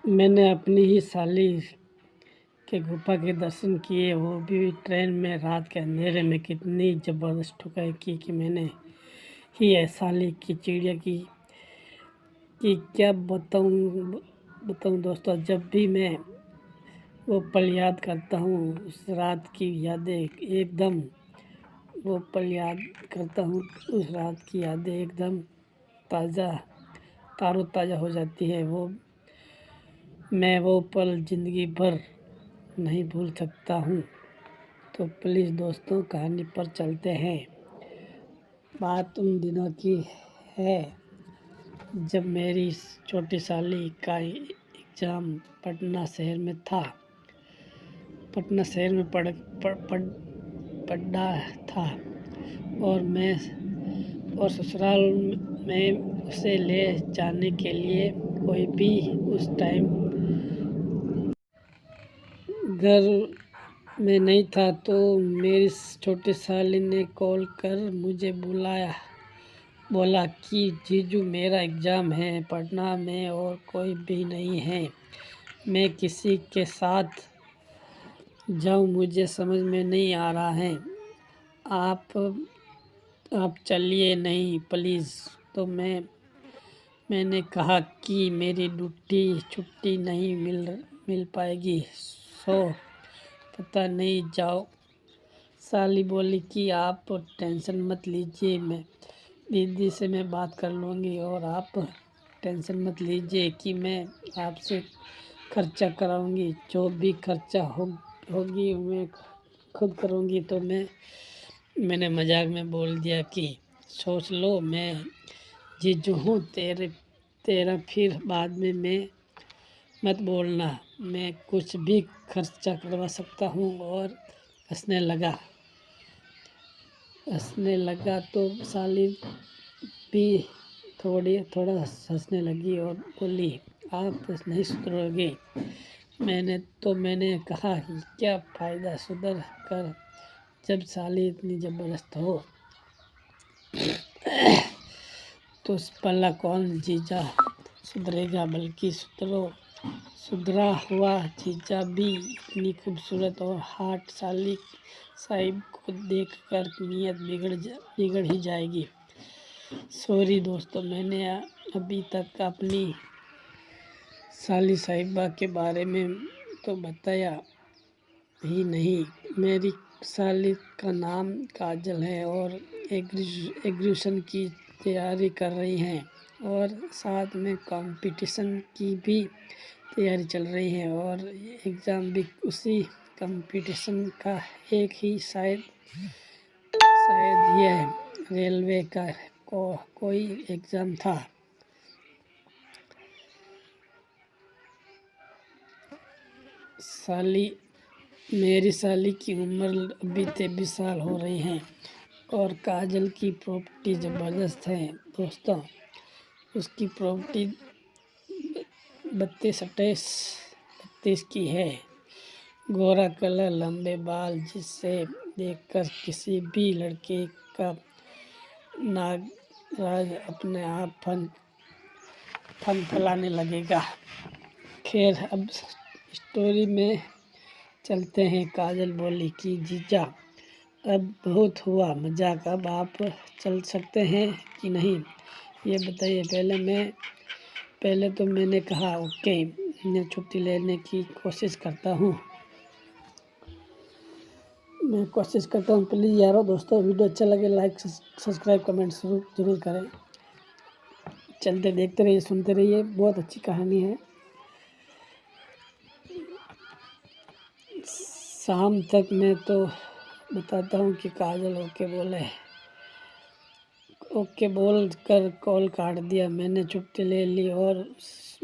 मैंने अपनी ही साली के गुफा के दर्शन किए, वो भी ट्रेन में रात के अंधेरे में। कितनी ज़बरदस्त ठुकाई की कि मैंने ही है साली की चिड़िया की कि क्या बताऊँ दोस्तों। जब भी मैं वो पल याद करता हूँ, उस रात की यादें एकदम वो पल याद करता हूँ, उस रात की यादें एकदम ताज़ा हो जाती है। मैं वो पल ज़िंदगी भर नहीं भूल सकता हूँ। तो प्लीज़ दोस्तों, कहानी पर चलते हैं। बात उन दिनों की है जब मेरी छोटी साली का एग्ज़ाम पटना शहर में था। पटना शहर में पढ़ा था और ससुराल में उसे ले जाने के लिए कोई भी उस टाइम घर में नहीं था। तो मेरी छोटी साली ने कॉल कर मुझे बोला कि जीजू, मेरा एग्ज़ाम है पटना में और कोई भी नहीं है, मैं किसी के साथ जाऊं, मुझे समझ में नहीं आ रहा है। आप चलिए नहीं प्लीज़। तो मैंने कहा कि मेरी छुट्टी नहीं मिल पाएगी, सो पता नहीं जाओ। साली बोली कि आप टेंशन मत लीजिए, मैं दीदी से मैं बात कर लूँगी और आप टेंशन मत लीजिए कि मैं आपसे खर्चा कराऊँगी। जो भी खर्चा होगी मैं खुद करूँगी। तो मैंने मजाक में बोल दिया कि सोच लो, मैं जीजू हूँ तेरा, फिर बाद में मैं मत बोलना, मैं कुछ भी खर्चा करवा सकता हूँ। और हंसने लगा तो साली भी थोड़ा हंसने लगी और बोली, आप नहीं सुधरोगे। मैंने कहा, क्या फ़ायदा सुधर कर जब साली इतनी ज़बरदस्त हो। तो पल्ला कौन जीजा सुधरेगा, बल्कि सुधरा हुआ जीजा भी इतनी खूबसूरत और हाट साली साहिब को देखकर नीयत बिगड़ ही जाएगी। सॉरी दोस्तों, मैंने अभी तक अपनी साली साहिबा के बारे में तो बताया ही नहीं। मेरी साली का नाम काजल है और एग्रीगेशन की तैयारी कर रही हैं और साथ में कंपटीशन की भी तैयारी चल रही है और एग्ज़ाम भी उसी कंपटीशन का एक ही शायद यह रेलवे का कोई एग्ज़ाम था। मेरी साली की उम्र अभी 23 साल हो रही है और काजल की प्रॉपर्टी ज़बरदस्त है दोस्तों। उसकी प्रॉपर्टी 32 की है। गोरा कलर, लंबे बाल, जिसे देखकर किसी भी लड़के का नागराज अपने आप फन फैलाने लगेगा। खैर, अब स्टोरी में चलते हैं। काजल बोली कि जीजा, अब बहुत हुआ मजाक, अब आप चल सकते हैं कि नहीं, ये बताइए। पहले तो मैंने कहा ओके, मैं छुट्टी लेने की कोशिश करता हूँ। प्लीज़ यारो दोस्तों, वीडियो अच्छा लगे लाइक सब्सक्राइब कमेंट जरूर करें। चलते देखते रहिए, सुनते रहिए, बहुत अच्छी कहानी है। शाम तक मैं तो बताता हूँ कि काजल ओके बोल कर कॉल काट दिया। मैंने छुट्टी ले ली और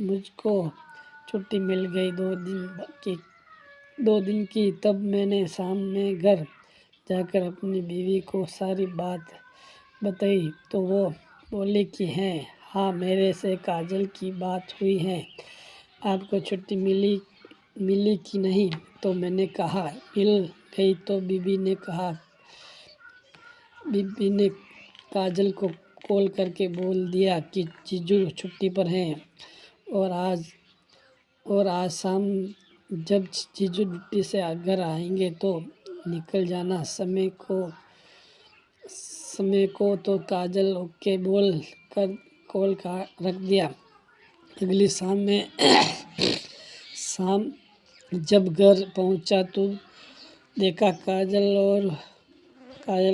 मुझको छुट्टी मिल गई 2 दिन की। तब मैंने शाम में घर जाकर अपनी बीवी को सारी बात बताई तो वो बोली कि हाँ, मेरे से काजल की बात हुई है, आपको छुट्टी मिली कि नहीं। तो मैंने कहा मिल गई। तो बीबी ने काजल को कॉल करके बोल दिया कि जीजू छुट्टी पर हैं और और आज शाम जब जीजू ड्यूटी से घर आएंगे तो निकल जाना। समय को तो काजल ओके बोल कर कॉल का रख दिया। अगली शाम जब घर पहुंचा तो देखा काजल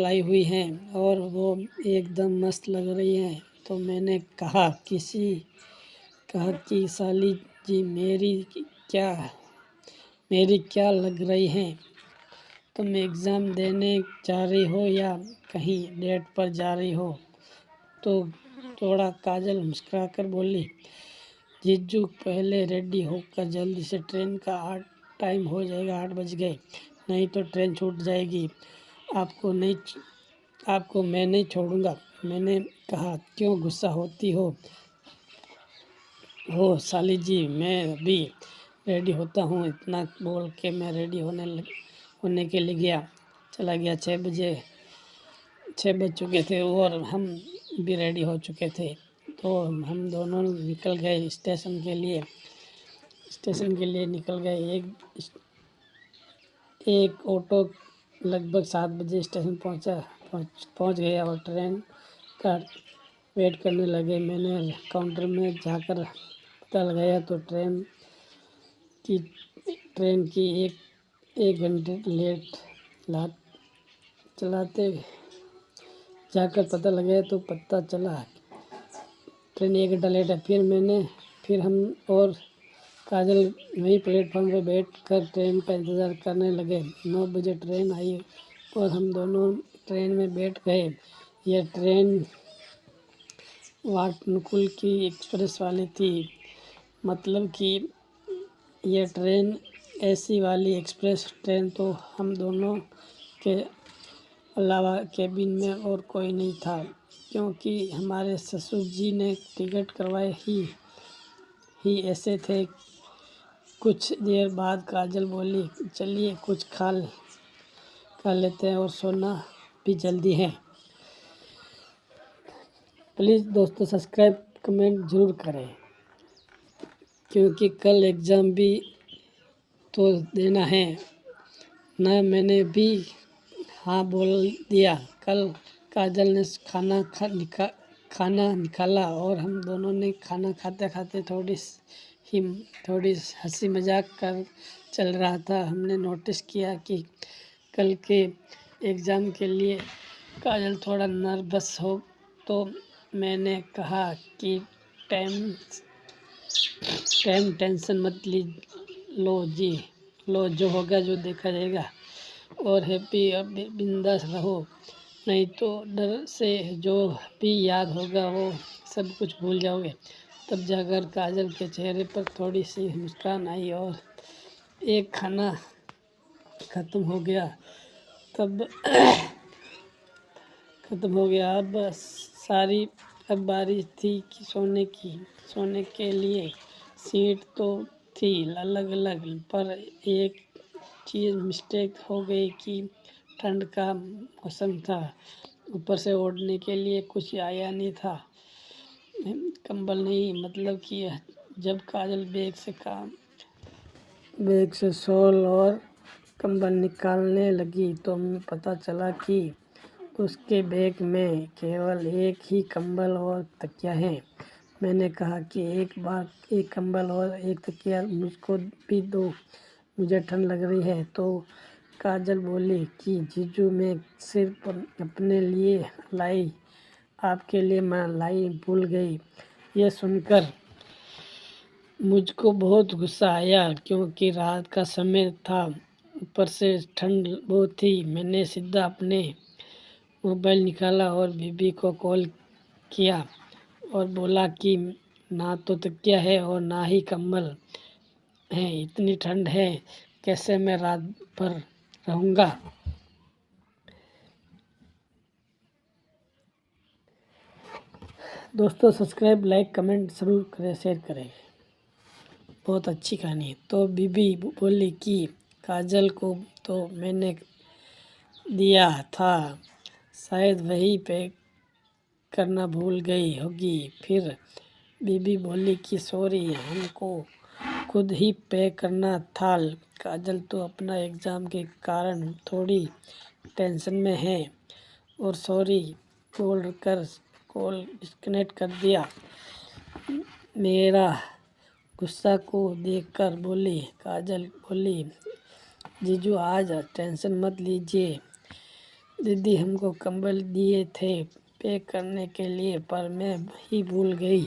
आई हुई हैं और वो एकदम मस्त लग रही हैं। तो मैंने कहा कि साली जी मेरी क्या लग रही हैं? तुम एग्ज़ाम देने जा रही हो या कहीं डेट पर जा रही हो? तो थोड़ा काजल मुस्कुराकर बोली, जीजू पहले रेडी होकर जल्दी से, ट्रेन का टाइम हो जाएगा, 8 बज गए, नहीं तो ट्रेन छूट जाएगी। आपको मैं नहीं छोड़ूंगा। मैंने कहा, क्यों गुस्सा होती हो साली जी, मैं अभी रेडी होता हूँ। इतना बोल के मैं रेडी होने के लिए चला गया। 6 बज चुके थे और हम भी रेडी हो चुके थे। तो हम दोनों निकल गए स्टेशन के लिए निकल गए। एक ऑटो लगभग 7 बजे स्टेशन पहुंच गया और ट्रेन का वेट करने लगे। मैंने काउंटर में जाकर पता लगाया तो ट्रेन की एक घंटे लेट चलाते जाकर पता लगाया तो पता चला ट्रेन 1 घंटा लेट है। फिर हम और काजल वहीं प्लेटफॉर्म पर बैठ कर ट्रेन का इंतज़ार करने लगे। 9 बजे ट्रेन आई और हम दोनों ट्रेन में बैठ गए। यह ट्रेन वाटानुकूल की एक्सप्रेस वाली थी। मतलब कि यह ट्रेन एसी वाली एक्सप्रेस ट्रेन। तो हम दोनों के अलावा केबिन में और कोई नहीं था, क्योंकि हमारे ससुर जी ने टिकट करवाए ही ऐसे थे। कुछ देर बाद काजल बोली, चलिए कुछ खा लेते हैं और सोना भी जल्दी है। प्लीज़ दोस्तों सब्सक्राइब कमेंट ज़रूर करें, क्योंकि कल एग्ज़ाम भी तो देना है ना। मैंने भी हाँ बोल दिया। कल काजल ने खाना निकाला और हम दोनों ने खाना खाते खाते थोड़ी हंसी मजाक कर चल रहा था। हमने नोटिस किया कि कल के एग्ज़ाम के लिए काजल थोड़ा नर्वस हो। तो मैंने कहा कि टेंशन मत लो, जो होगा जो देखा जाएगा, और हैप्पी अब बिंदास रहो, नहीं तो डर से जो भी याद होगा वो सब कुछ भूल जाओगे। तब जाकर काजल के चेहरे पर थोड़ी सी मुस्कान आई और एक खाना ख़त्म हो गया। अब बारी थी कि सोने के लिए। सीट तो थी अलग अलग, पर एक चीज़ मिस्टेक हो गई कि ठंड का मौसम था, ऊपर से ओढ़ने के लिए कुछ आया नहीं था, कंबल नहीं। मतलब कि जब काजल बैग से शॉल और कंबल निकालने लगी तो पता चला कि उसके बैग में केवल एक ही कंबल और तकिया है। मैंने कहा कि एक कंबल और एक तकिया मुझको भी दो, मुझे ठंड लग रही है। तो काजल बोली कि जीजू मैं सिर्फ अपने लिए लाई, आपके लिए मैं लाई भूल गई। यह सुनकर मुझको बहुत गुस्सा आया, क्योंकि रात का समय था, ऊपर से ठंड बहुत थी। मैंने सीधा अपने मोबाइल निकाला और बीबी को कॉल किया और बोला कि ना तो तकिया है और ना ही कंबल है, इतनी ठंड है, कैसे मैं रात भर रहूँगा। दोस्तों सब्सक्राइब, लाइक, कमेंट ज़रूर करें, शेयर करें, बहुत अच्छी कहानी है। तो बीबी बोली कि काजल को तो मैंने दिया था, शायद वही पैक करना भूल गई होगी। फिर बीबी बोली कि सॉरी, हमको खुद ही पे करना था। काजल तो अपना एग्ज़ाम के कारण थोड़ी टेंशन में है और सॉरी बोल कर कॉल डिस्कनेक्ट कर दिया। मेरा गुस्सा को देखकर बोली काजल बोली, जीजू आज टेंशन मत लीजिए, दीदी हमको कंबल दिए थे पैक करने के लिए पर मैं ही भूल गई,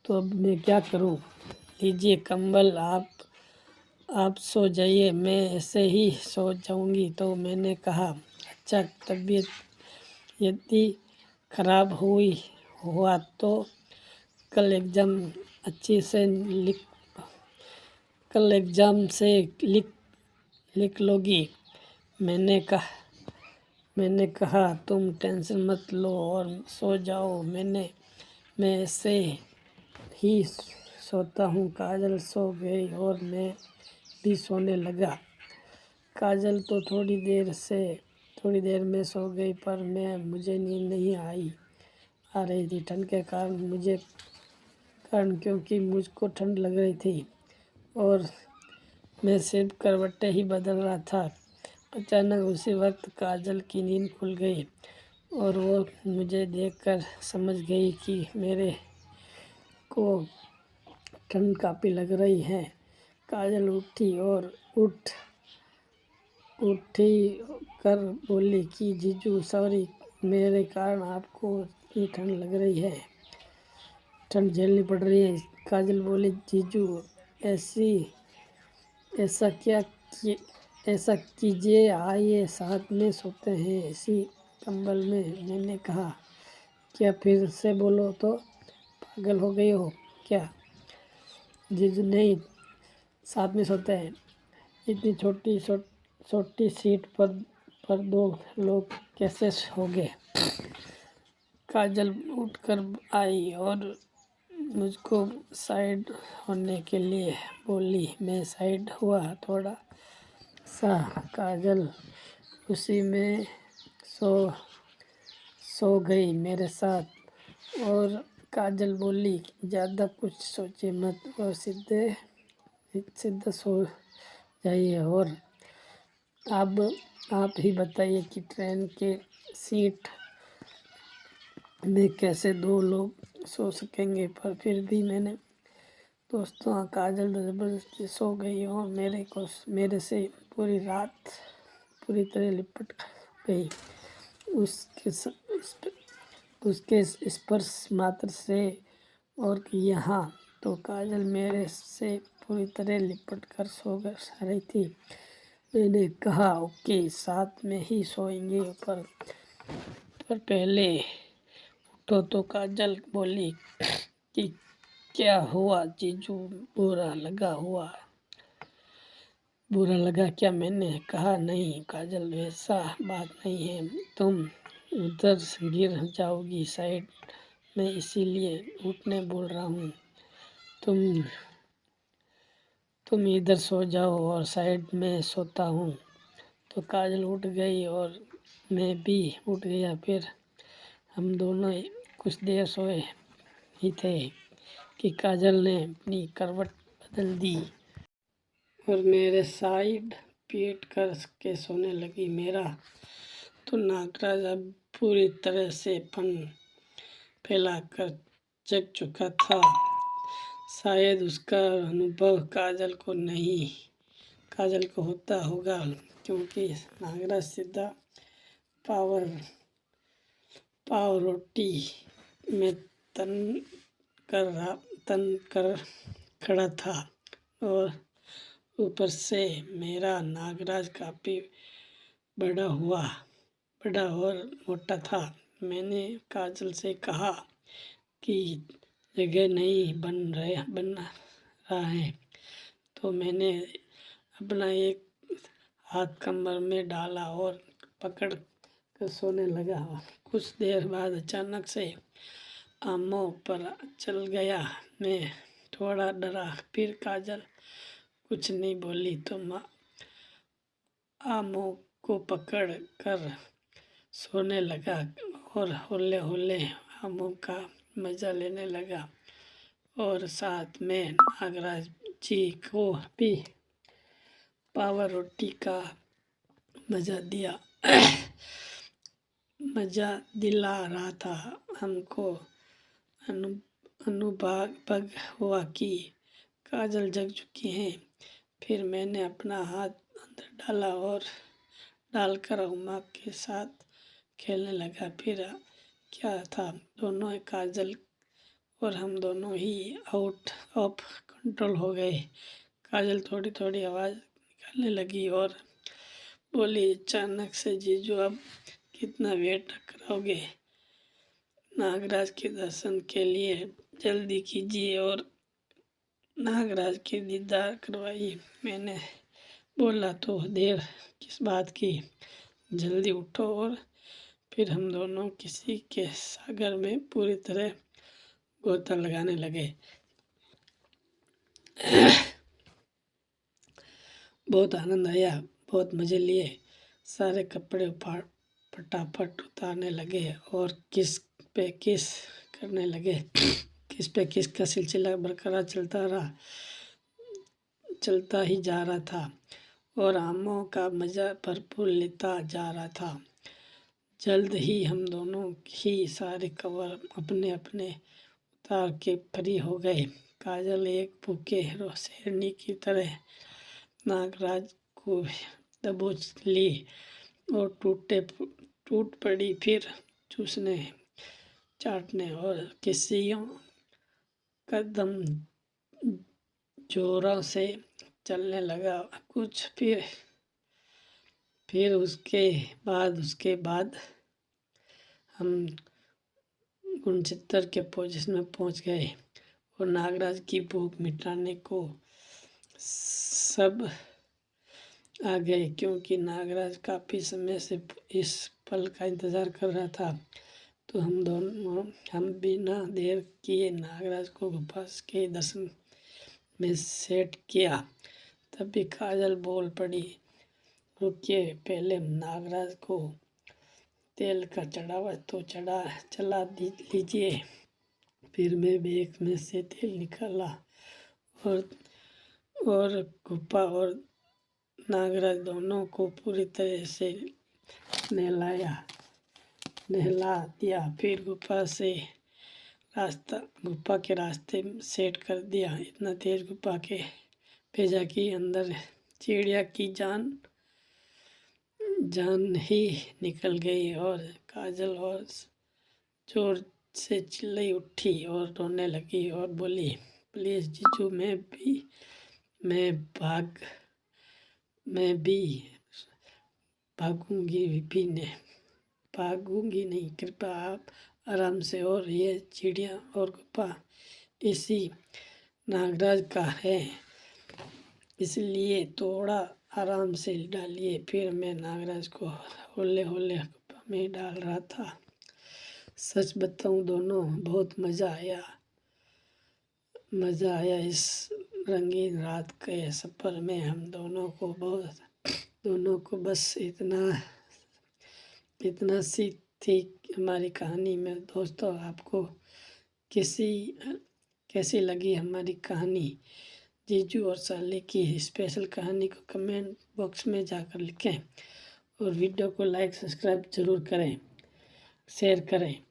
तो अब मैं क्या करूं? लीजिए कंबल, आप सो जाइए, मैं ऐसे ही सो जाऊंगी। तो मैंने कहा अच्छा, तबीयत यदि खराब हुआ तो कल एग्ज़ाम अच्छी से लिख कल एग्ज़ाम से लिख लोगी। मैंने कहा तुम टेंशन मत लो और सो जाओ, मैं ऐसे ही सोता हूँ। काजल सो गई और मैं भी सोने लगा। काजल तो थोड़ी देर में सो गई पर मुझे नींद नहीं आ रही थी। ठंड के कारण क्योंकि मुझको ठंड लग रही थी और मैं सिर्फ करवटें ही बदल रहा था। अचानक उसी वक्त काजल की नींद खुल गई और वो मुझे देखकर समझ गई कि मेरे को ठंड काफ़ी लग रही है। काजल उठी कर बोली कि जीजू सॉरी, मेरे कारण आपको इतनी ठंड लग रही है, ठंड झेलनी पड़ रही है। काजल बोली जीजू ऐसा कीजिए, आइए साथ में सोते हैं इसी कंबल में। मैंने कहा क्या फिर से बोलो तो, पागल हो गई हो क्या? जीजू नहीं, साथ में सोते हैं, इतनी छोटी सीट पर दो लोग कैसे होंगे? काजल उठकर आई और मुझको साइड होने के लिए बोली। मैं साइड हुआ थोड़ा सा। काजल उसी में सो गई मेरे साथ और काजल बोली ज़्यादा कुछ सोचे मत और सीधा सो जाइए। और अब आप ही बताइए कि ट्रेन के सीट में कैसे दो लोग सो सकेंगे? पर फिर भी मैंने दोस्तों, काजल ज़बरदस्ती सो गई और मेरे से पूरी रात पूरी तरह लिपट गई। उसके स्पर्श मात्र से और यहाँ तो काजल मेरे से पूरी तरह लिपट कर सो रही थी। मैंने कहा ओके, साथ में ही सोएंगे, पर पहले उठो। तो काजल बोली कि क्या हुआ जीजू, बुरा लगा क्या? मैंने कहा नहीं काजल, वैसा बात नहीं है, तुम उधर गिर जाओगी साइड में, इसीलिए उठने बोल रहा हूँ। तुम इधर सो जाओ और साइड में सोता हूँ। तो काजल उठ गई और मैं भी उठ गया। फिर हम दोनों कुछ देर सोए ही थे कि काजल ने अपनी करवट बदल दी और मेरे साइड पीट कर के सोने लगी। मेरा तो नागराज अब पूरी तरह से फैलाकर जग चुका था। शायद उसका अनुभव काजल को होता होगा, क्योंकि नागराज सीधा पाव रोटी में तन कर खड़ा था और ऊपर से मेरा नागराज काफ़ी बड़ा और मोटा था। मैंने काजल से कहा कि जगह नहीं बन रहा है, तो मैंने अपना एक हाथ कमर में डाला और पकड़ कर सोने लगा। कुछ देर बाद अचानक से आमों पर चल गया। मैं थोड़ा डरा, फिर काजल कुछ नहीं बोली तो आमों को पकड़ कर सोने लगा और हौले हौले आमों का मज़ा लेने लगा। और साथ में नागराज जी को भी पाव रोटी का मज़ा दिला रहा था। हमको अनुभव हुआ कि काजल जग चुकी हैं। फिर मैंने अपना हाथ अंदर डाला और डालकर उमा के साथ खेलने लगा। फिर क्या था, दोनों काजल और हम दोनों ही आउट ऑफ कंट्रोल हो गए। काजल थोड़ी थोड़ी आवाज़ निकालने लगी और बोली अचानक से, जीजू अब कितना वेट कराओगे? नागराज के दर्शन के लिए जल्दी कीजिए और नागराज के दीदार करवाइए। मैंने बोला तो देर किस बात की, जल्दी उठो। और फिर हम दोनों किसी के सागर में पूरी तरह गोता लगाने लगे। बहुत आनंद आया, बहुत मज़े लिए। सारे कपड़े फटाफट उतारने लगे और किस पे किस करने लगे। किस पे किस का सिलसिला बरकरार चलता ही जा रहा था और आमों का मज़ा भरपूर लेता जा रहा था। जल्द ही हम दोनों ही सारे कवर अपने अपने उतार के फ्री हो गए। काजल एक भूखे शेरनी की तरह नागराज को दबोच ली और टूट पड़ी। फिर चूसने, चाटने और किसियों कदम जोरों से चलने लगा। कुछ फिर उसके बाद हम गुणचित्तर के पोजीशन में पहुंच गए और नागराज की भूख मिटाने को सब आ गए, क्योंकि नागराज काफ़ी समय से इस पल का इंतज़ार कर रहा था। तो हम बिना देर किए नागराज को गुफा के दर्शन में सेट किया। तभी काजल बोल पड़ी, रुकिए, पहले नागराज को तेल का चढ़ावा तो चला लीजिए। फिर मैं बैग में से तेल निकाला और गुफा और नागराज दोनों को पूरी तरह से नहला दिया। फिर गुफा के रास्ते सेट कर दिया। इतना तेज गुफा के भेजा कि अंदर चिड़िया की जान ही निकल गई और काजल और जोर से चिल्लाई उठी और रोने लगी और बोली, प्लीज़ जीजू, मैं भी भागूंगी नहीं, कृपया आप आराम से। और ये चिड़िया और गुफा इसी नागराज का है, इसलिए थोड़ा आराम से डालिए। फिर मैं नागराज को हौले हौले गुफा में डाल रहा था। सच बताऊं दोनों, बहुत मज़ा आया इस रंगीन रात के सफ़र में। हम दोनों को बस इतना सी थी हमारी कहानी में। दोस्तों, आपको कैसी लगी हमारी कहानी? जीजू और साले की स्पेशल कहानी को कमेंट बॉक्स में जाकर लिखें और वीडियो को लाइक सब्सक्राइब ज़रूर करें, शेयर करें।